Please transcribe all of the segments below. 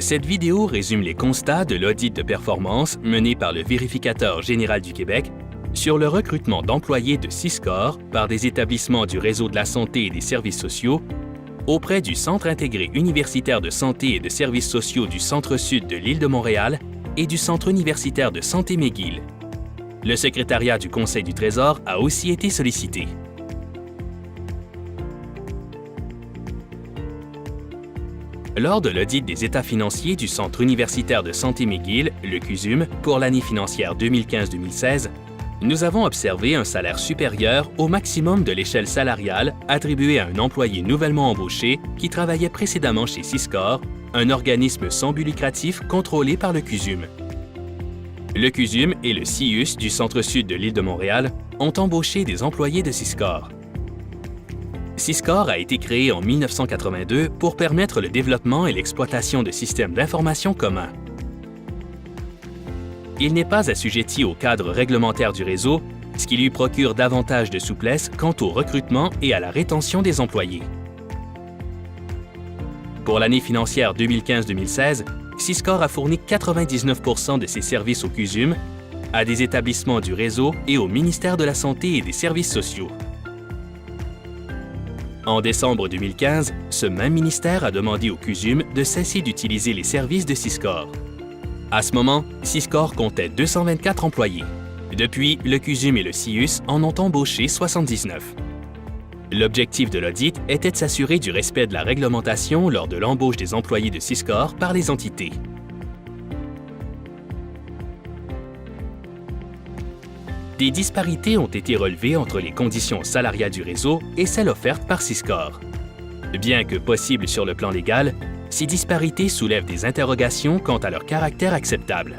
Cette vidéo résume les constats de l'audit de performance mené par le Vérificateur général du Québec sur le recrutement d'employés de Syscor par des établissements du réseau de la santé et des services sociaux auprès du Centre intégré universitaire de santé et de services sociaux du Centre-Sud de l'île de Montréal et du Centre universitaire de santé McGill. Le secrétariat du Conseil du Trésor a aussi été sollicité. Lors de l'audit des états financiers du Centre universitaire de santé McGill, le CUSUM, pour l'année financière 2015-2016, nous avons observé un salaire supérieur au maximum de l'échelle salariale attribuée à un employé nouvellement embauché qui travaillait précédemment chez Syscor, un organisme sans but lucratif contrôlé par le CUSUM. Le CUSUM et le CIUS du Centre-Sud de l'île de Montréal ont embauché des employés de Syscor. Syscor a été créé en 1982 pour permettre le développement et l'exploitation de systèmes d'information communs. Il n'est pas assujetti au cadre réglementaire du réseau, ce qui lui procure davantage de souplesse quant au recrutement et à la rétention des employés. Pour l'année financière 2015-2016, Syscor a fourni 99% de ses services au CUSUM, à des établissements du réseau et au ministère de la Santé et des Services sociaux. En décembre 2015, ce même ministère a demandé au CUSUM de cesser d'utiliser les services de Syscor. À ce moment, Syscor comptait 224 employés. Depuis, le CUSUM et le CIUS en ont embauché 79. L'objectif de l'audit était de s'assurer du respect de la réglementation lors de l'embauche des employés de Syscor par les entités. Des disparités ont été relevées entre les conditions salariales du réseau et celles offertes par Syscor. Bien que possibles sur le plan légal, ces disparités soulèvent des interrogations quant à leur caractère acceptable.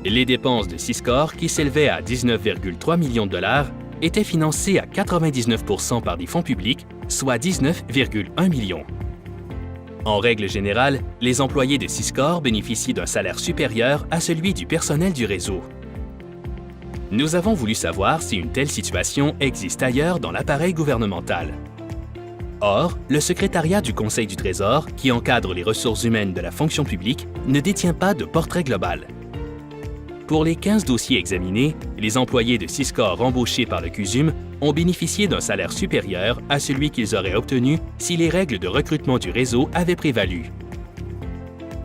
Les dépenses de Syscor, qui s'élevaient à 19,3 millions de dollars, étaient financées à 99% par des fonds publics, soit 19,1 millions. En règle générale, les employés de Syscor bénéficient d'un salaire supérieur à celui du personnel du réseau. Nous avons voulu savoir si une telle situation existe ailleurs dans l'appareil gouvernemental. Or, le secrétariat du Conseil du Trésor, qui encadre les ressources humaines de la fonction publique, ne détient pas de portrait global. Pour les 15 dossiers examinés, les employés de Syscor embauchés par le CUSUM ont bénéficié d'un salaire supérieur à celui qu'ils auraient obtenu si les règles de recrutement du réseau avaient prévalu.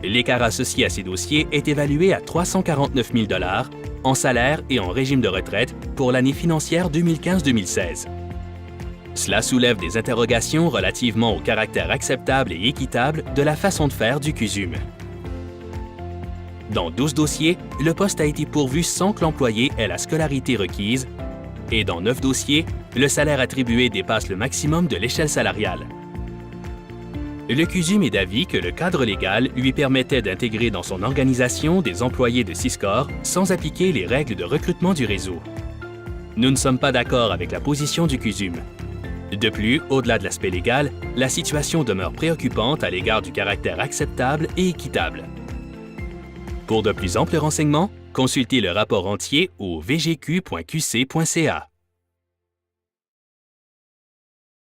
L'écart associé à ces dossiers est évalué à 349 000 $ en salaire et en régime de retraite pour l'année financière 2015-2016. Cela soulève des interrogations relativement au caractère acceptable et équitable de la façon de faire du CUSUM. Dans 12 dossiers, le poste a été pourvu sans que l'employé ait la scolarité requise, et dans 9 dossiers, le salaire attribué dépasse le maximum de l'échelle salariale. Le CUSUM est d'avis que le cadre légal lui permettait d'intégrer dans son organisation des employés de Syscor sans appliquer les règles de recrutement du réseau. Nous ne sommes pas d'accord avec la position du CUSUM. De plus, au-delà de l'aspect légal, la situation demeure préoccupante à l'égard du caractère acceptable et équitable. Pour de plus amples renseignements, consultez le rapport entier au vgq.qc.ca.